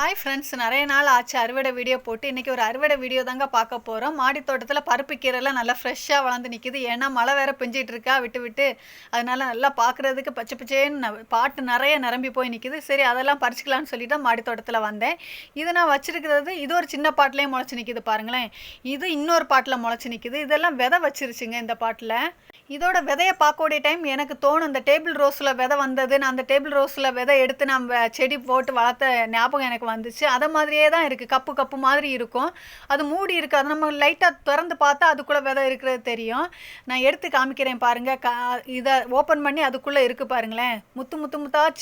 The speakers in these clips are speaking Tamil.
ஹாய் ஃப்ரெண்ட்ஸ், நிறைய நாள் ஆச்சு அறுவடை வீடியோ போட்டு. இன்றைக்கி ஒரு அறுவடை வீடியோ தாங்க பார்க்க போகிறோம். மாடி தோட்டத்தில் பருப்பு கீரைலாம் நல்லா ஃப்ரெஷ்ஷாக வளர்ந்து நிற்கிது. ஏன்னா மழை வேறு பெஞ்சிட்டு இருக்கா விட்டு விட்டு. அதனால நல்லா பார்க்குறதுக்கு பச்சை பச்சேன்னு பாட்டு நிறைய நிரம்பி போய் நிற்கிது. சரி, அதெல்லாம் பறிச்சிக்கலான்னு சொல்லிட்டு தான் மாடி தோட்டத்தில் வந்தேன். இது நான் வச்சுருக்கிறது இது ஒரு சின்ன பாட்டிலையும் முளைச்சி நிற்கிது பாருங்களேன். இது இன்னொரு பாட்டில் முளைச்சி நிற்கிது. இதெல்லாம் விதை வச்சிருச்சுங்க இந்த பாட்டில். இதோட விதையை பார்க்கக்கூடிய டைம் எனக்கு தோணும், இந்த டேபிள் ரோஸில் விதை வந்தது, நான் அந்த டேபிள் ரோஸில் விதை எடுத்து நம்ம செடி போட்டு வளர்த்த ஞாபகம் எனக்கு வந்துச்சு. அதை மாதிரியே தான் இருக்குது, கப்பு கப்பு மாதிரி இருக்கும். அது மூடி இருக்குது. அது நம்ம லைட்டாக திறந்து பார்த்தா அதுக்குள்ளே விதை இருக்கிறது தெரியும். நான் எடுத்து காமிக்கிறேன் பாருங்கள். இதை ஓப்பன் பண்ணி அதுக்குள்ளே இருக்குது பாருங்களேன். முத்து முத்து முத்தாக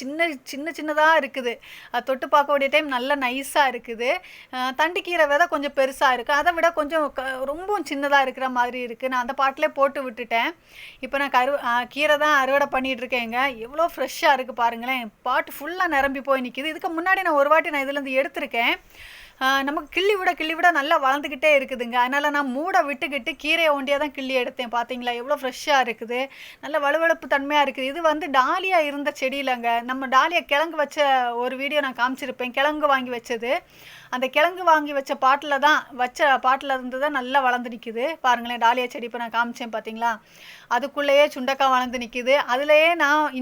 சின்னதாக இருக்குது. அது தொட்டு பார்க்கக்கூடிய டைம் நல்லா நைஸாக இருக்குது. தண்டுக்கீரை விதை கொஞ்சம் பெருசாக இருக்குது, அதை விட கொஞ்சம் ரொம்பவும் சின்னதாக இருக்கிற மாதிரி இருக்குது. நான் அந்த பாட்டிலே போட்டு விட்டுட்டேன். இப்போ நான் கீரை தான் அறுவடை பண்ணிகிட்டு இருக்கேங்க. எவ்வளோ ஃப்ரெஷ்ஷாக இருக்குது பாருங்களேன். பாட்டு ஃபுல்லாக நிரம்பி போய் நிற்கிது. இதுக்கு முன்னாடி நான் ஒரு வாட்டி இதுலேருந்து எடுத்திருக்கேன். நமக்கு கிள்ளி விட நல்லா வளர்ந்துக்கிட்டே இருக்குதுங்க. அதனால் நான் மூடை விட்டுக்கிட்டு கீரையை ஒண்டியாக தான் கிள்ளி எடுத்தேன். பார்த்தீங்களா எவ்வளோ ஃப்ரெஷ்ஷாக இருக்குது, நல்ல வலுவழுப்பு தன்மையாக இருக்குது. இது டாலியா இருந்த செடியிலங்க. நம்ம டாலியா கிழங்கு வச்ச ஒரு வீடியோ நான் காமிச்சிருப்பேன், கிழங்கு வாங்கி வச்சது. அந்த கிழங்கு வாங்கி வச்ச பாட்டில் இருந்து தான் நல்லா வளர்ந்து நிற்கிது பாருங்களேன். டாலியா செடி இப்போ நான் காமிச்சேன் பார்த்தீங்களா, அதுக்குள்ளேயே சுண்டக்காய் வளர்ந்து நிற்கிது. அதுலேயே நான்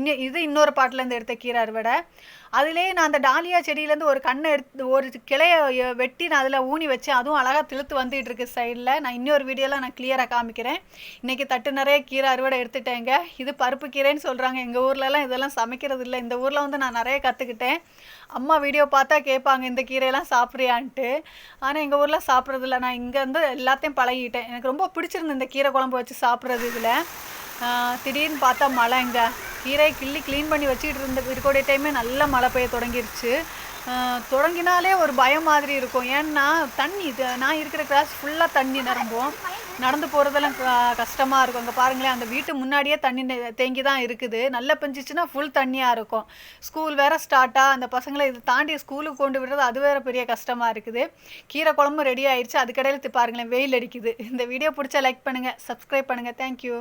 இன்னொரு பாட்டிலேருந்து எடுத்த கீரை அறுவடை. அதுலேயே நான் அந்த டாலியா செடியிலேருந்து ஒரு கண்ணை எடுத்து ஒரு கிளையை வெட்டி நான் அதில் ஊனி வச்சேன். அதுவும் அழகாக திழுத்து வந்துகிட்டு இருக்கு சைடில். நான் இன்னொரு வீடியோவில் நான் கிளியராக காமிக்கிறேன். இன்றைக்கி தட்டு நிறைய கீரை அறுவடை எடுத்துட்டேங்க. இது பருப்பு கீரைன்னு சொல்கிறாங்க. எங்கள் ஊர்லலாம் இதெல்லாம் சமைக்கிறது இல்லை. இந்த ஊரில் நான் நிறைய கற்றுக்கிட்டேன். அம்மா வீடியோ பார்த்தா கேட்பாங்க, இந்த கீரையெல்லாம் சாப்பிட்றியான்ட்டு. ஆனால் எங்கள் ஊரில் சாப்பிட்றதில்ல. நான் இங்கேருந்து எல்லாத்தையும் பழகிட்டேன். எனக்கு ரொம்ப பிடிச்சிருந்து இந்த கீரை குழம்பு வச்சு சாப்பிட்றது. இதில் திடீர்னு பார்த்தா மழைங்க. கீரை கிள்ளி க்ளீன் பண்ணி வச்சுக்கிட்டு இருக்கக்கூடிய டைமே நல்லா மழை பெய்ய தொடங்கிருச்சு. தொடங்கினாலே ஒரு பயம் மாதிரி இருக்கும். ஏன்னா தண்ணி நான் இருக்கிற கிளாஸ் ஃபுல்லாக தண்ணி நிரம்பும். நடந்து போகிறதெல்லாம் கஷ்டமாக இருக்கும். அங்கே பாருங்களேன், அந்த வீட்டு முன்னாடியே தண்ணி தேங்கி தான் இருக்குது. நல்லா பெஞ்சிச்சுன்னா ஃபுல் தண்ணியாக இருக்கும். ஸ்கூல் வேறு ஸ்டார்ட்டாக, அந்த பசங்களை இதை தாண்டி ஸ்கூலுக்கு கொண்டு விடுறது அது வேறு பெரிய கஷ்டமாக இருக்குது. கீரை குழம்பு ரெடி ஆயிடுச்சு. அதுக்கடையில் பாருங்களேன் வெயில் அடிக்குது. இந்த வீடியோ பிடிச்சா லைக் பண்ணுங்கள், சப்ஸ்கிரைப் பண்ணுங்கள். தேங்க்யூ.